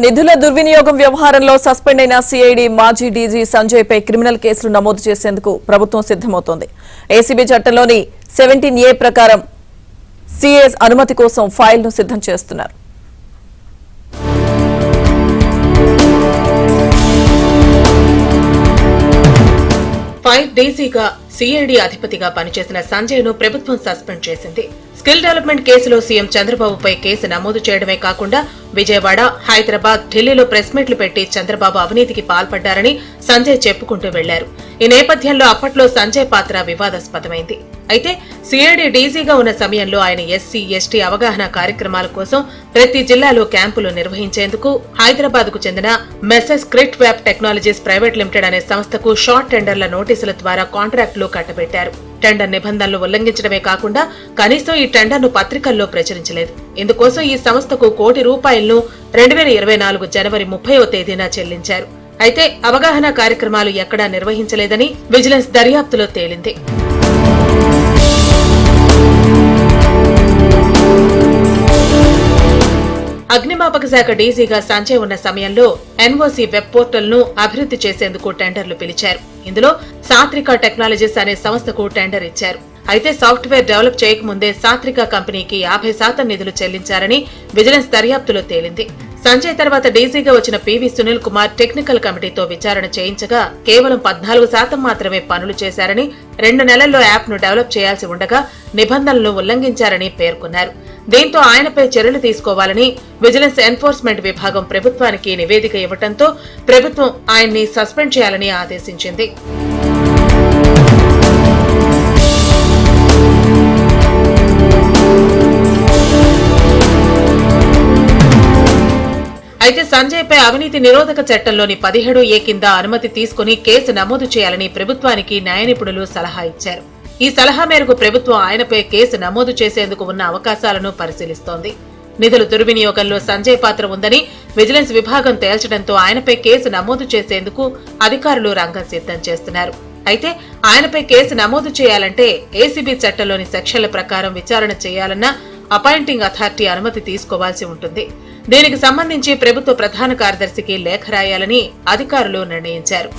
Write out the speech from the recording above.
నిధుల దుర్వినియోగం వ్యవహారంలో సస్పెండ్ అయిన సిఐడి మాజీ డీజీ సంజయ్ పై క్రిమినల్ కేసులు నమోదు చేసేందుకు ప్రభుత్వం సిద్దమవుతోంది. ఏసీబీ చట్టంలోని 17A ప్రకారం సిఎస్ అనుమతి కోసం ఫైల్ను సిద్దం చేస్తున్నారు. ఫైల్ డీసీగా సిఐడి అధిపతిగా పనిచేసిన సంజయ్ ను ప్రభుత్వం సస్పెండ్ చేసింది. స్కిల్ డెవలప్మెంట్ కేసులో సీఎం చంద్రబాబుపై కేసు నమోదు చేయడమే కాకుండా విజయవాడ, హైదరాబాద్, ఢిల్లీలో ప్రెస్ మీట్లు పెట్టి చంద్రబాబు అవినీతికి పాల్పడ్డారని సంజయ్ చెప్పుకుంటూ వెళ్లారు. ఈ నేపథ్యంలో అప్పట్లో సంజయ్ పాత్ర వివాదాస్పదమైంది. అయితే సిఐడి డీజీగా ఉన్న సమయంలో ఆయన ఎస్సీ, ఎస్టీ అవగాహన కార్యక్రమాల కోసం ప్రతి జిల్లాలో క్యాంపులు నిర్వహించేందుకు హైదరాబాద్ కు చెందిన మెసెస్ క్రిట్ వ్యాప్ టెక్నాలజీస్ ప్రైవేట్ లిమిటెడ్ అనే సంస్థకు షార్ట్ టెండర్ల నోటీసుల ద్వారా కాంట్రాక్టులు కట్టబెట్టారు. టెండర్ నిబంధనలు ఉల్లంఘించడమే కాకుండా కనీసం ఈ టెండర్ను పత్రికల్లో ప్రచురించలేదు. ఇందుకోసం ఈ సంస్థకు ₹1,00,00,000 2024 జనవరి 30వ తేదీన చెల్లించారు. అయితే అవగాహన కార్యక్రమాలు ఎక్కడా నిర్వహించలేదని విజిలెన్స్ దర్యాప్తులో తేలింది. అగ్నిమాపక శాఖ డీజీగా సంజయ్ ఉన్న సమయంలో ఎన్ఓసీ వెబ్ పోర్టల్ ను అభివృద్ధి చేసేందుకు టెండర్లు పిలిచారు. ఇందులో సాత్రిక టెక్నాలజీస్ అనే సంస్థకు టెండర్ ఇచ్చారు. అయితే సాఫ్ట్వేర్ డెవలప్ చేయకముందే సాత్రిక కంపెనీకి 50% నిధులు చెల్లించారని విజిలెన్స్ దర్యాప్తులో తేలింది. సంజయ్ తర్వాత డీజీగా వచ్చిన పివి సునీల్ కుమార్ టెక్నికల్ కమిటీతో విచారణ చేయించగా కేవలం 14% మాత్రమే పనులు చేశారని, 2 నెలల్లో యాప్ ను డెవలప్ చేయాల్సి ఉండగా నిబంధనలను ఉల్లంఘించారని పేర్కొన్నారు. దీంతో ఆయనపై చర్యలు తీసుకోవాలని విజిలెన్స్ ఎన్ఫోర్స్మెంట్ విభాగం ప్రభుత్వానికి నివేదిక ఇవ్వడంతో ప్రభుత్వం ఆయన్ని సస్పెండ్ చేయాలని ఆదేశించింది. అయితే సంజయ్ పై అవినీతి నిరోధక చట్టంలోని 17A కింద అనుమతి తీసుకుని కేసు నమోదు చేయాలని ప్రభుత్వానికి న్యాయ నిపుణులు సలహా ఇచ్చారు. ఈ సలహా మేరకు ప్రభుత్వం ఆయనపై కేసు నమోదు చేసేందుకు ఉన్న అవకాశాలను పరిశీలిస్తోంది. నిధుల దుర్వినియోగంలో సంజయ్ పాత్ర ఉందని విజిలెన్స్ విభాగం తేల్చడంతో ఆయనపై కేసు నమోదు చేసేందుకు అధికారులు రంగం సిద్ధం చేస్తున్నారు. అయితే ఆయనపై కేసు నమోదు చేయాలంటే ఏసీబీ చట్టంలోని సెక్షన్ల ప్రకారం విచారణ చేయాలన్నా అపాయింటింగ్ అథారిటీ అనుమతి తీసుకోవాల్సి ఉంటుంది. దీనికి సంబంధించి ప్రభుత్వ ప్రధాన కార్యదర్శికి లేఖ రాయాలని అధికారులు నిర్ణయించారు.